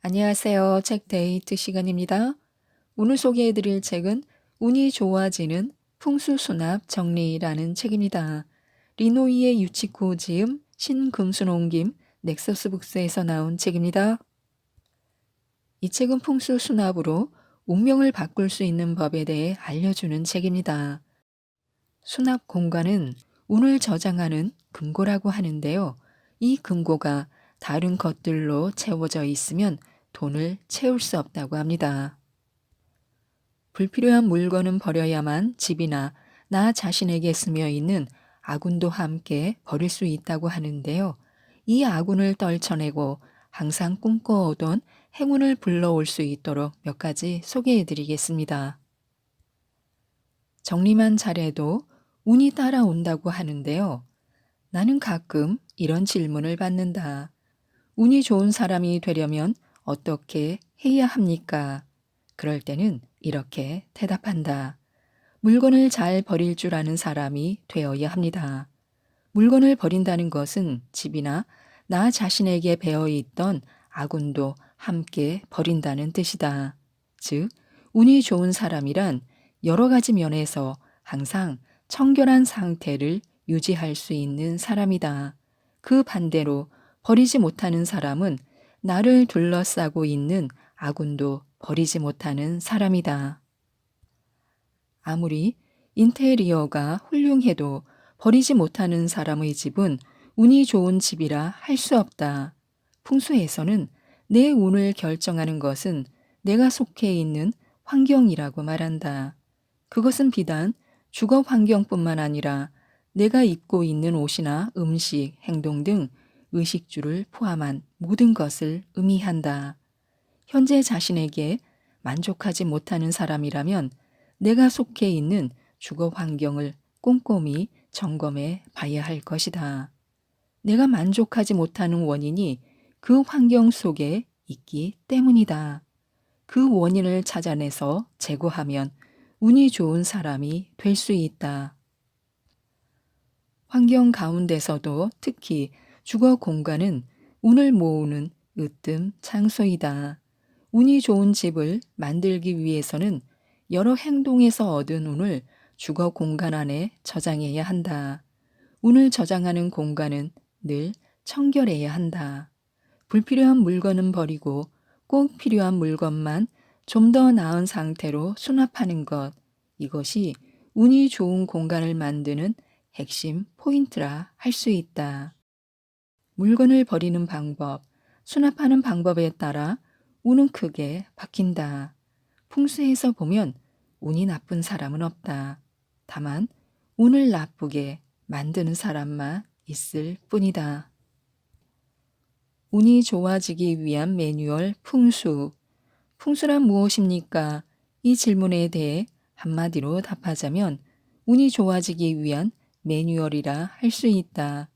안녕하세요. 책 데이트 시간입니다. 오늘 소개해드릴 책은 운이 좋아지는 풍수수납 정리라는 책입니다. 리노이의 유치코 지음, 신금순 옮김, 넥서스 북스에서 나온 책입니다. 이 책은 풍수수납으로 운명을 바꿀 수 있는 법에 대해 알려주는 책입니다. 수납 공간은 운을 저장하는 금고라고 하는데요. 이 금고가 다른 것들로 채워져 있으면 돈을 채울 수 없다고 합니다. 불필요한 물건은 버려야만 집이나 나 자신에게 스며 있는 아군도 함께 버릴 수 있다고 하는데요. 이 아군을 떨쳐내고 항상 꿈꿔오던 행운을 불러올 수 있도록 몇 가지 소개해 드리겠습니다. 정리만 잘해도 운이 따라온다고 하는데요. 나는 가끔 이런 질문을 받는다. 운이 좋은 사람이 되려면 어떻게 해야 합니까? 그럴 때는 이렇게 대답한다. 물건을 잘 버릴 줄 아는 사람이 되어야 합니다. 물건을 버린다는 것은 집이나 나 자신에게 배어 있던 아군도 함께 버린다는 뜻이다. 즉, 운이 좋은 사람이란 여러 가지 면에서 항상 청결한 상태를 유지할 수 있는 사람이다. 그 반대로 버리지 못하는 사람은 나를 둘러싸고 있는 아군도 버리지 못하는 사람이다. 아무리 인테리어가 훌륭해도 버리지 못하는 사람의 집은 운이 좋은 집이라 할 수 없다. 풍수에서는 내 운을 결정하는 것은 내가 속해 있는 환경이라고 말한다. 그것은 비단 주거 환경뿐만 아니라 내가 입고 있는 옷이나 음식, 행동 등 의식주를 포함한 모든 것을 의미한다. 현재 자신에게 만족하지 못하는 사람이라면 내가 속해 있는 주거 환경을 꼼꼼히 점검해 봐야 할 것이다. 내가 만족하지 못하는 원인이 그 환경 속에 있기 때문이다. 그 원인을 찾아내서 제거하면 운이 좋은 사람이 될 수 있다. 환경 가운데서도 특히 주거 공간은 운을 모으는 으뜸 장소이다. 운이 좋은 집을 만들기 위해서는 여러 행동에서 얻은 운을 주거 공간 안에 저장해야 한다. 운을 저장하는 공간은 늘 청결해야 한다. 불필요한 물건은 버리고 꼭 필요한 물건만 좀 더 나은 상태로 수납하는 것. 이것이 운이 좋은 공간을 만드는 핵심 포인트라 할 수 있다. 물건을 버리는 방법, 수납하는 방법에 따라 운은 크게 바뀐다. 풍수에서 보면 운이 나쁜 사람은 없다. 다만 운을 나쁘게 만드는 사람만 있을 뿐이다. 운이 좋아지기 위한 매뉴얼 풍수. 풍수란 무엇입니까? 이 질문에 대해 한마디로 답하자면 운이 좋아지기 위한 매뉴얼이라 할 수 있다.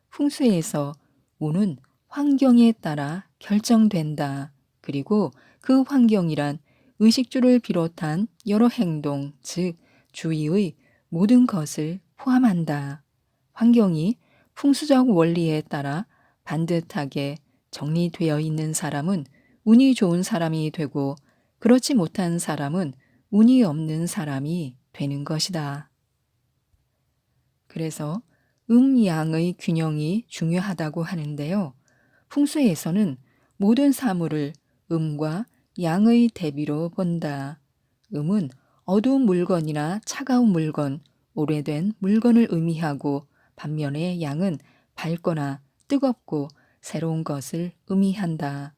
풍수에서 운은 환경에 따라 결정된다. 그리고 그 환경이란 의식주를 비롯한 여러 행동, 즉 주위의 모든 것을 포함한다. 환경이 풍수적 원리에 따라 반듯하게 정리되어 있는 사람은 운이 좋은 사람이 되고 그렇지 못한 사람은 운이 없는 사람이 되는 것이다. 그래서 음양의 균형이 중요하다고 하는데요. 풍수에서는 모든 사물을 음과 양의 대비로 본다. 음은 어두운 물건이나 차가운 물건, 오래된 물건을 의미하고 반면에 양은 밝거나 뜨겁고 새로운 것을 의미한다.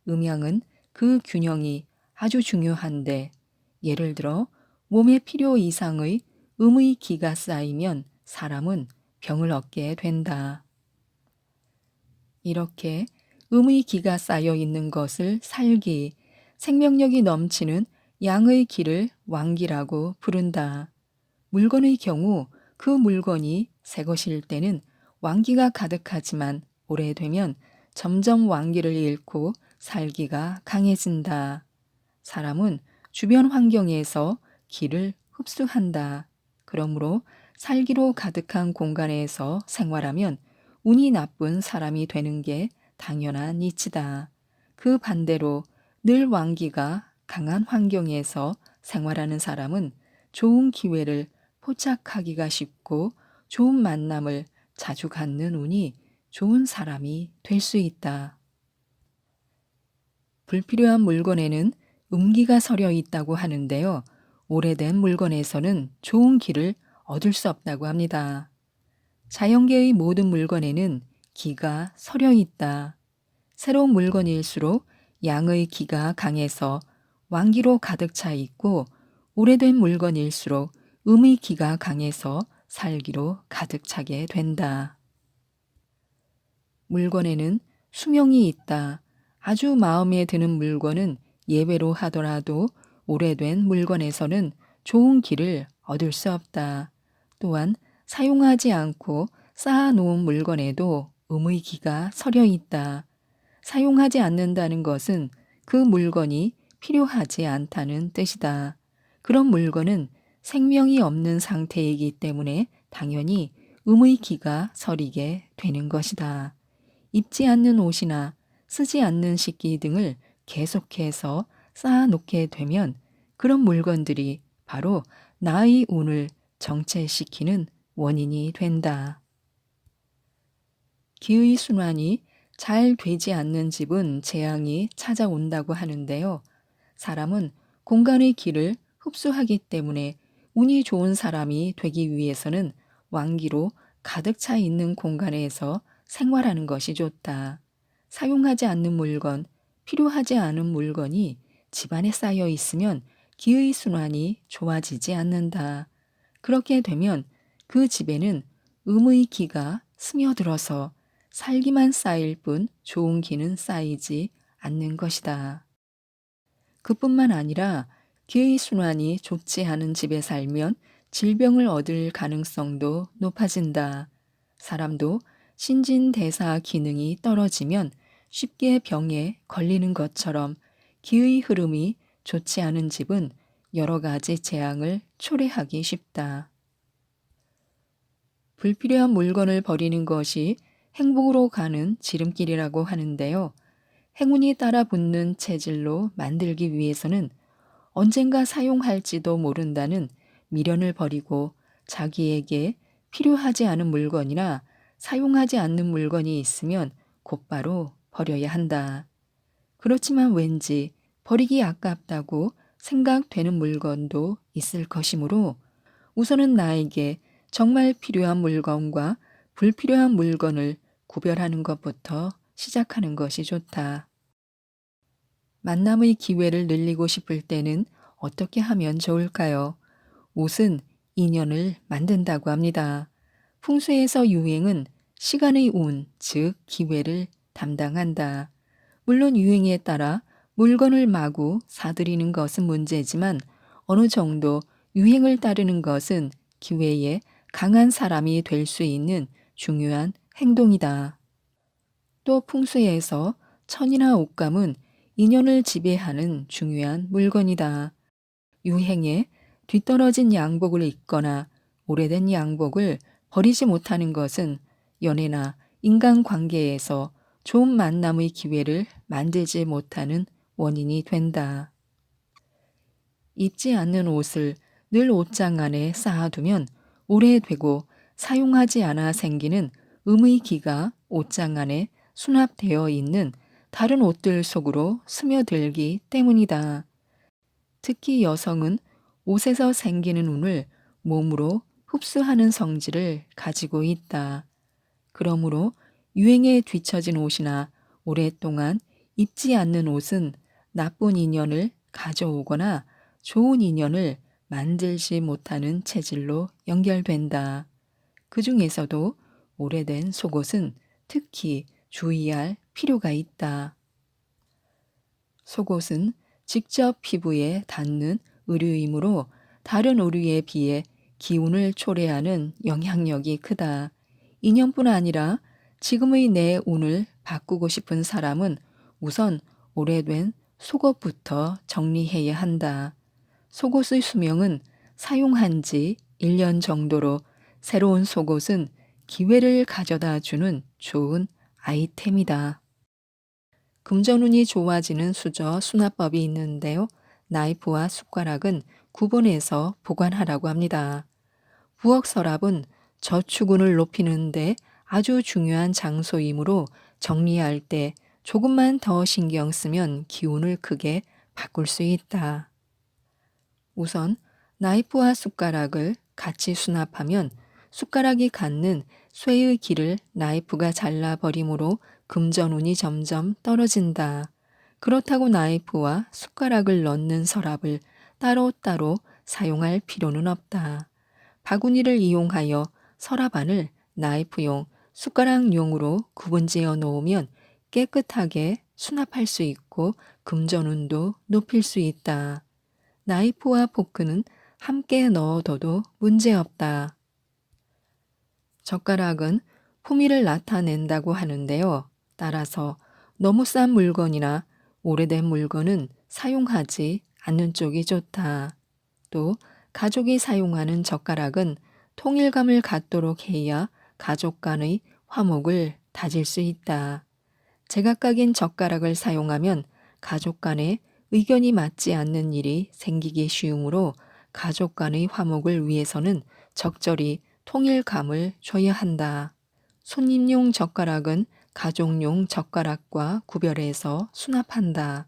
음양은 그 균형이 아주 중요한데 예를 들어 몸에 필요 이상의 음의 기가 쌓이면 사람은 병을 얻게 된다. 이렇게 음의 기가 쌓여 있는 것을 살기, 생명력이 넘치는 양의 기를 왕기라고 부른다. 물건의 경우 그 물건이 새 것일 때는 왕기가 가득하지만 오래되면 점점 왕기를 잃고 살기가 강해진다. 사람은 주변 환경에서 기를 흡수한다. 그러므로 살기로 가득한 공간에서 생활하면 운이 나쁜 사람이 되는 게 당연한 이치다. 그 반대로 늘 완기가 강한 환경에서 생활하는 사람은 좋은 기회를 포착하기가 쉽고 좋은 만남을 자주 갖는 운이 좋은 사람이 될 수 있다. 불필요한 물건에는 음기가 서려 있다고 하는데요. 오래된 물건에서는 좋은 기를 얻을 수 없다고 합니다. 자연계의 모든 물건에는 기가 서려 있다. 새로운 물건일수록 양의 기가 강해서 완기로 가득 차 있고 오래된 물건일수록 음의 기가 강해서 살기로 가득 차게 된다. 물건에는 수명이 있다. 아주 마음에 드는 물건은 예외로 하더라도 오래된 물건에서는 좋은 기를 얻을 수 없다. 또한 사용하지 않고 쌓아놓은 물건에도 음의 기가 서려 있다. 사용하지 않는다는 것은 그 물건이 필요하지 않다는 뜻이다. 그런 물건은 생명이 없는 상태이기 때문에 당연히 음의 기가 서리게 되는 것이다. 입지 않는 옷이나 쓰지 않는 식기 등을 계속해서 쌓아놓게 되면 그런 물건들이 바로 나의 운을 정체시키는 원인이 된다. 기의 순환이 잘 되지 않는 집은 재앙이 찾아온다고 하는데요. 사람은 공간의 기를 흡수하기 때문에 운이 좋은 사람이 되기 위해서는 완기로 가득 차 있는 공간에서 생활하는 것이 좋다. 사용하지 않는 물건, 필요하지 않은 물건이 집안에 쌓여 있으면 기의 순환이 좋아지지 않는다. 그렇게 되면 그 집에는 음의 기가 스며들어서 살기만 쌓일 뿐 좋은 기는 쌓이지 않는 것이다. 그뿐만 아니라 기의 순환이 좋지 않은 집에 살면 질병을 얻을 가능성도 높아진다. 사람도 신진대사 기능이 떨어지면 쉽게 병에 걸리는 것처럼 기의 흐름이 좋지 않은 집은 여러 가지 재앙을 초래하기 쉽다. 불필요한 물건을 버리는 것이 행복으로 가는 지름길이라고 하는데요. 행운이 따라 붙는 체질로 만들기 위해서는 언젠가 사용할지도 모른다는 미련을 버리고 자기에게 필요하지 않은 물건이나 사용하지 않는 물건이 있으면 곧바로 버려야 한다. 그렇지만 왠지 버리기 아깝다고 생각되는 물건도 있을 것이므로 우선은 나에게 정말 필요한 물건과 불필요한 물건을 구별하는 것부터 시작하는 것이 좋다. 만남의 기회를 늘리고 싶을 때는 어떻게 하면 좋을까요? 옷은 인연을 만든다고 합니다. 풍수에서 유행은 시간의 운, 즉 기회를 담당한다. 물론 유행에 따라 물건을 마구 사들이는 것은 문제지만 어느 정도 유행을 따르는 것은 기회에 강한 사람이 될 수 있는 중요한 행동이다. 또 풍수에서 천이나 옷감은 인연을 지배하는 중요한 물건이다. 유행에 뒤떨어진 양복을 입거나 오래된 양복을 버리지 못하는 것은 연애나 인간관계에서 좋은 만남의 기회를 만들지 못하는 원인이 된다. 입지 않는 옷을 늘 옷장 안에 쌓아두면 오래되고 사용하지 않아 생기는 음의 기가 옷장 안에 수납되어 있는 다른 옷들 속으로 스며들기 때문이다. 특히 여성은 옷에서 생기는 운을 몸으로 흡수하는 성질을 가지고 있다. 그러므로 유행에 뒤처진 옷이나 오랫동안 입지 않는 옷은 나쁜 인연을 가져오거나 좋은 인연을 만들지 못하는 체질로 연결된다. 그 중에서도 오래된 속옷은 특히 주의할 필요가 있다. 속옷은 직접 피부에 닿는 의류이므로 다른 의류에 비해 기운을 초래하는 영향력이 크다. 인연뿐 아니라 지금의 내 운을 바꾸고 싶은 사람은 우선 오래된 속옷부터 정리해야 한다. 속옷의 수명은 사용한 지 1년 정도로 새로운 속옷은 기회를 가져다 주는 좋은 아이템이다. 금전운이 좋아지는 수저 수납법이 있는데요. 나이프와 숟가락은 구분해서 보관하라고 합니다. 부엌 서랍은 저축운을 높이는데 아주 중요한 장소이므로 정리할 때 조금만 더 신경 쓰면 기운을 크게 바꿀 수 있다. 우선 나이프와 숟가락을 같이 수납하면 숟가락이 갖는 쇠의 길을 나이프가 잘라버리므로 금전운이 점점 떨어진다. 그렇다고 나이프와 숟가락을 넣는 서랍을 따로따로 사용할 필요는 없다. 바구니를 이용하여 서랍 안을 나이프용, 숟가락용으로 구분지어 놓으면 깨끗하게 수납할 수 있고 금전운도 높일 수 있다. 나이프와 포크는 함께 넣어둬도 문제없다. 젓가락은 품위를 나타낸다고 하는데요. 따라서 너무 싼 물건이나 오래된 물건은 사용하지 않는 쪽이 좋다. 또 가족이 사용하는 젓가락은 통일감을 갖도록 해야 가족 간의 화목을 다질 수 있다. 제각각인 젓가락을 사용하면 가족 간에 의견이 맞지 않는 일이 생기기 쉬우므로 가족 간의 화목을 위해서는 적절히 통일감을 줘야 한다. 손님용 젓가락은 가족용 젓가락과 구별해서 수납한다.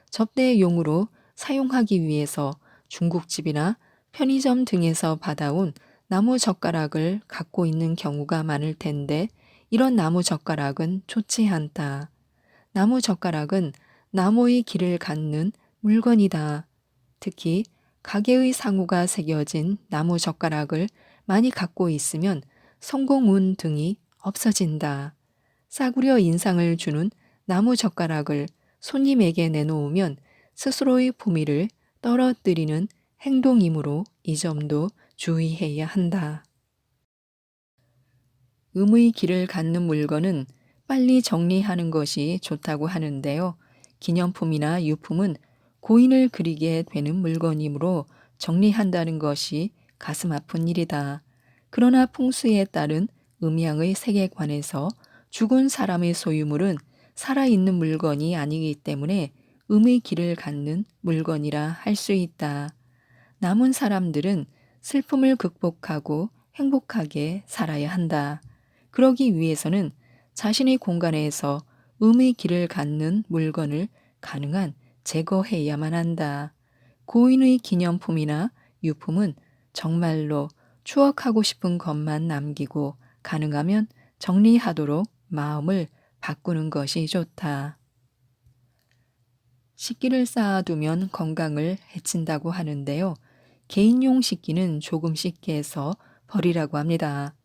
접대용으로 사용하기 위해서 중국집이나 편의점 등에서 받아온 나무 젓가락을 갖고 있는 경우가 많을 텐데 이런 나무 젓가락은 좋지 않다. 나무 젓가락은 나무의 길을 갖는 물건이다. 특히 가게의 상호가 새겨진 나무 젓가락을 많이 갖고 있으면 성공운 등이 없어진다. 싸구려 인상을 주는 나무 젓가락을 손님에게 내놓으면 스스로의 품위를 떨어뜨리는 행동이므로 이 점도 주의해야 한다. 음의 길을 갖는 물건은 빨리 정리하는 것이 좋다고 하는데요. 기념품이나 유품은 고인을 그리게 되는 물건이므로 정리한다는 것이 가슴 아픈 일이다. 그러나 풍수에 따른 음양의 세계관에서 죽은 사람의 소유물은 살아있는 물건이 아니기 때문에 음의 길을 갖는 물건이라 할 수 있다. 남은 사람들은 슬픔을 극복하고 행복하게 살아야 한다. 그러기 위해서는 자신의 공간에서 음의 길을 갖는 물건을 가능한 제거해야만 한다. 고인의 기념품이나 유품은 정말로 추억하고 싶은 것만 남기고 가능하면 정리하도록 마음을 바꾸는 것이 좋다. 식기를 쌓아두면 건강을 해친다고 하는데요. 개인용 식기는 조금씩 깨서 버리라고 합니다.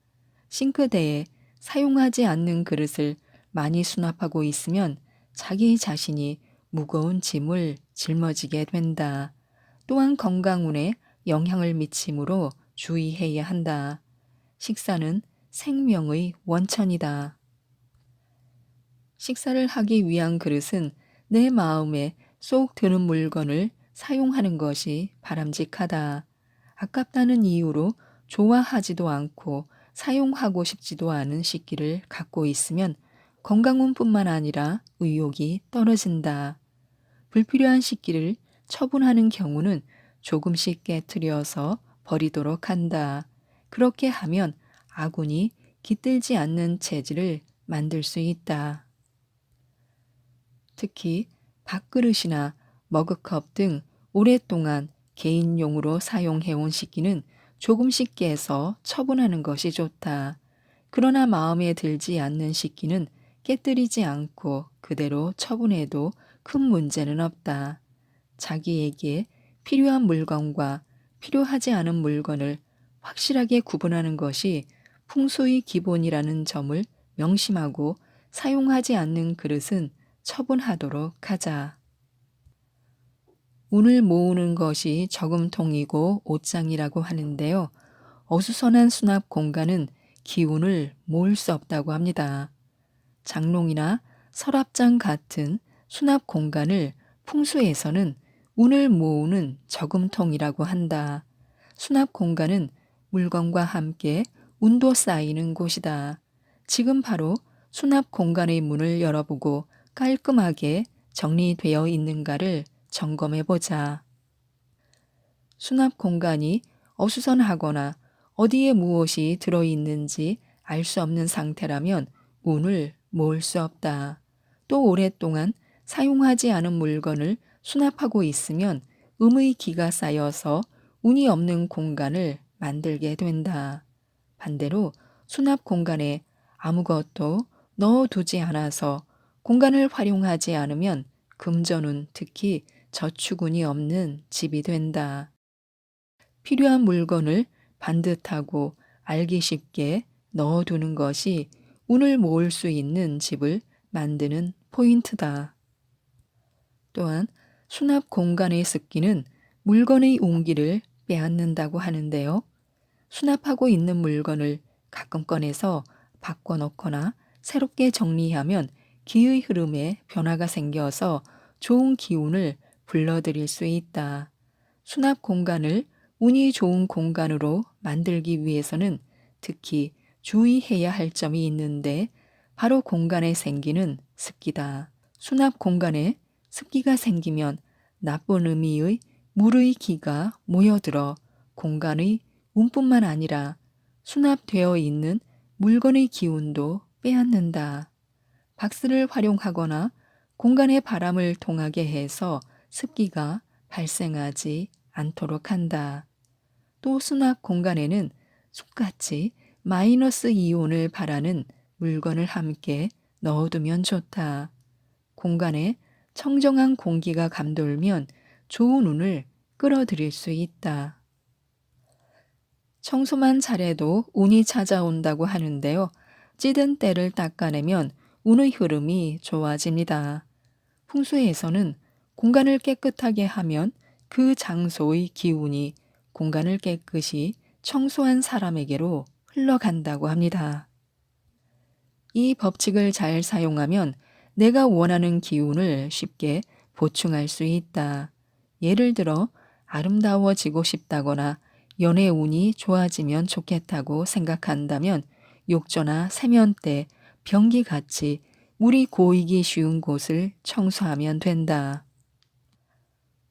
싱크대에 사용하지 않는 그릇을 많이 수납하고 있으면 자기 자신이 무거운 짐을 짊어지게 된다. 또한 건강운에 영향을 미치므로 주의해야 한다. 식사는 생명의 원천이다. 식사를 하기 위한 그릇은 내 마음에 쏙 드는 물건을 사용하는 것이 바람직하다. 아깝다는 이유로 좋아하지도 않고 사용하고 싶지도 않은 식기를 갖고 있으면 건강운뿐만 아니라 의욕이 떨어진다. 불필요한 식기를 처분하는 경우는 조금씩 깨트려서 버리도록 한다. 그렇게 하면 아군이 깃들지 않는 체질을 만들 수 있다. 특히 밥그릇이나 머그컵 등 오랫동안 개인용으로 사용해온 식기는 조금씩 깨서 처분하는 것이 좋다. 그러나 마음에 들지 않는 식기는 깨뜨리지 않고 그대로 처분해도 큰 문제는 없다. 자기에게 필요한 물건과 필요하지 않은 물건을 확실하게 구분하는 것이 풍수의 기본이라는 점을 명심하고 사용하지 않는 그릇은 처분하도록 하자. 운을 모으는 것이 저금통이고 옷장이라고 하는데요. 어수선한 수납 공간은 기운을 모을 수 없다고 합니다. 장롱이나 서랍장 같은 수납 공간을 풍수에서는 운을 모으는 저금통이라고 한다. 수납 공간은 물건과 함께 운도 쌓이는 곳이다. 지금 바로 수납 공간의 문을 열어보고 깔끔하게 정리되어 있는가를 점검해 보자. 수납 공간이 어수선하거나 어디에 무엇이 들어있는지 알 수 없는 상태라면 운을 모을 수 없다. 또 오랫동안 사용하지 않은 물건을 수납하고 있으면 음의 기가 쌓여서 운이 없는 공간을 만들게 된다. 반대로 수납 공간에 아무것도 넣어두지 않아서 공간을 활용하지 않으면 금전운, 특히 저축운이 없는 집이 된다. 필요한 물건을 반듯하고 알기 쉽게 넣어두는 것이 운을 모을 수 있는 집을 만드는 포인트다. 또한 수납 공간의 습기는 물건의 운기를 빼앗는다고 하는데요. 수납하고 있는 물건을 가끔 꺼내서 바꿔놓거나 새롭게 정리하면 기의 흐름에 변화가 생겨서 좋은 기운을 불러들일 수 있다. 수납 공간을 운이 좋은 공간으로 만들기 위해서는 특히 주의해야 할 점이 있는데 바로 공간에 생기는 습기다. 수납 공간에 습기가 생기면 나쁜 의미의 물의 기가 모여들어 공간의 운뿐만 아니라 수납되어 있는 물건의 기운도 빼앗는다. 박스를 활용하거나 공간에 바람을 통하게 해서 습기가 발생하지 않도록 한다. 또 수납 공간에는 숲같이 마이너스 이온을 발하는 물건을 함께 넣어두면 좋다. 공간에 청정한 공기가 감돌면 좋은 운을 끌어들일 수 있다. 청소만 잘해도 운이 찾아온다고 하는데요. 찌든 때를 닦아내면 운의 흐름이 좋아집니다. 풍수에서는 공간을 깨끗하게 하면 그 장소의 기운이 공간을 깨끗이 청소한 사람에게로 흘러간다고 합니다. 이 법칙을 잘 사용하면 내가 원하는 기운을 쉽게 보충할 수 있다. 예를 들어 아름다워지고 싶다거나 연애 운이 좋아지면 좋겠다고 생각한다면 욕조나 세면대, 변기같이 물이 고이기 쉬운 곳을 청소하면 된다.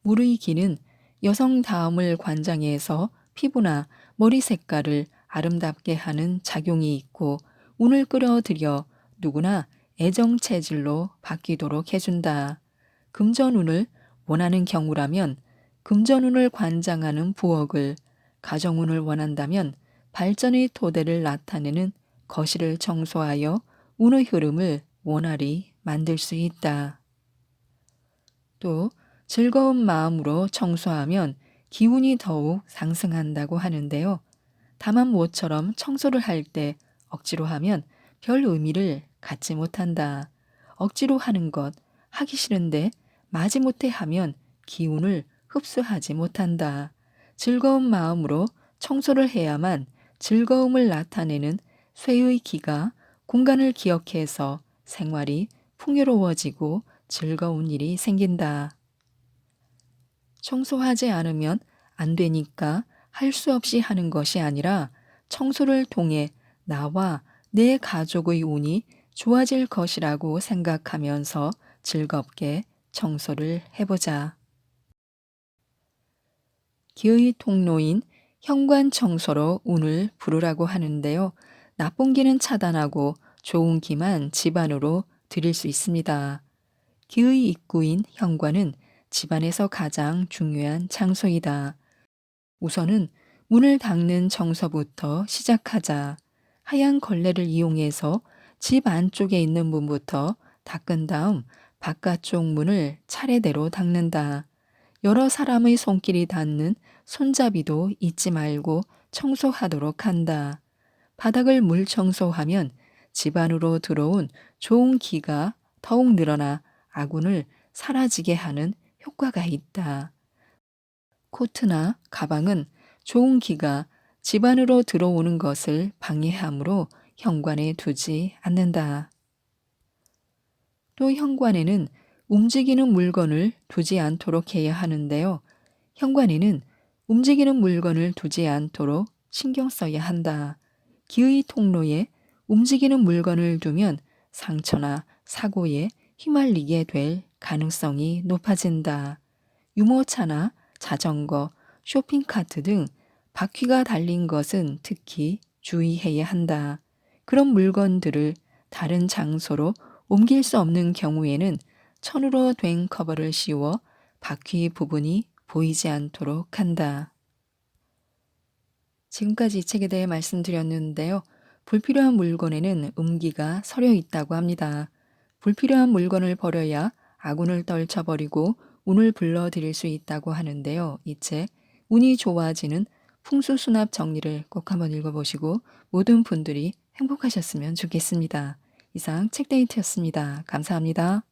물의 기는 여성다움을 관장해서 피부나 머리 색깔을 아름답게 하는 작용이 있고 운을 끌어들여 누구나 애정 체질로 바뀌도록 해준다. 금전운을 원하는 경우라면 금전운을 관장하는 부엌을, 가정운을 원한다면 발전의 토대를 나타내는 거실을 청소하여 운의 흐름을 원활히 만들 수 있다. 또 즐거운 마음으로 청소하면 기운이 더욱 상승한다고 하는데요. 다만 모처럼 청소를 할 때 억지로 하면 별 의미를 갖지 못한다. 억지로 하는 것, 하기 싫은데 마지못해 하면 기운을 흡수하지 못한다. 즐거운 마음으로 청소를 해야만 즐거움을 나타내는 쇠의 기가 공간을 기억해서 생활이 풍요로워지고 즐거운 일이 생긴다. 청소하지 않으면 안 되니까 할 수 없이 하는 것이 아니라 청소를 통해 나와 내 가족의 운이 좋아질 것이라고 생각하면서 즐겁게 청소를 해보자. 기의 통로인 현관 청소로 운을 부르라고 하는데요. 나쁜 기는 차단하고 좋은 기만 집 안으로 들일 수 있습니다. 기의 입구인 현관은 집안에서 가장 중요한 장소이다. 우선은 문을 닦는 청소부터 시작하자. 하얀 걸레를 이용해서 집 안쪽에 있는 문부터 닦은 다음 바깥쪽 문을 차례대로 닦는다. 여러 사람의 손길이 닿는 손잡이도 잊지 말고 청소하도록 한다. 바닥을 물 청소하면 집 안으로 들어온 좋은 기가 더욱 늘어나 아군을 사라지게 하는 효과가 있다. 코트나 가방은 좋은 기가 집 안으로 들어오는 것을 방해하므로 현관에 두지 않는다. 또 현관에는 움직이는 물건을 두지 않도록 해야 하는데요. 현관에는 움직이는 물건을 두지 않도록 신경 써야 한다. 기의 통로에 움직이는 물건을 두면 상처나 사고에 휘말리게 될 가능성이 높아진다. 유모차나 자전거, 쇼핑카트 등 바퀴가 달린 것은 특히 주의해야 한다. 그런 물건들을 다른 장소로 옮길 수 없는 경우에는 천으로 된 커버를 씌워 바퀴 부분이 보이지 않도록 한다. 지금까지 이 책에 대해 말씀드렸는데요. 불필요한 물건에는 음기가 서려 있다고 합니다. 불필요한 물건을 버려야 아군을 떨쳐버리고 운을 불러들일 수 있다고 하는데요. 이 책, 운이 좋아지는 풍수수납 정리를 꼭 한번 읽어보시고 모든 분들이 행복하셨으면 좋겠습니다. 이상 책데이트였습니다. 감사합니다.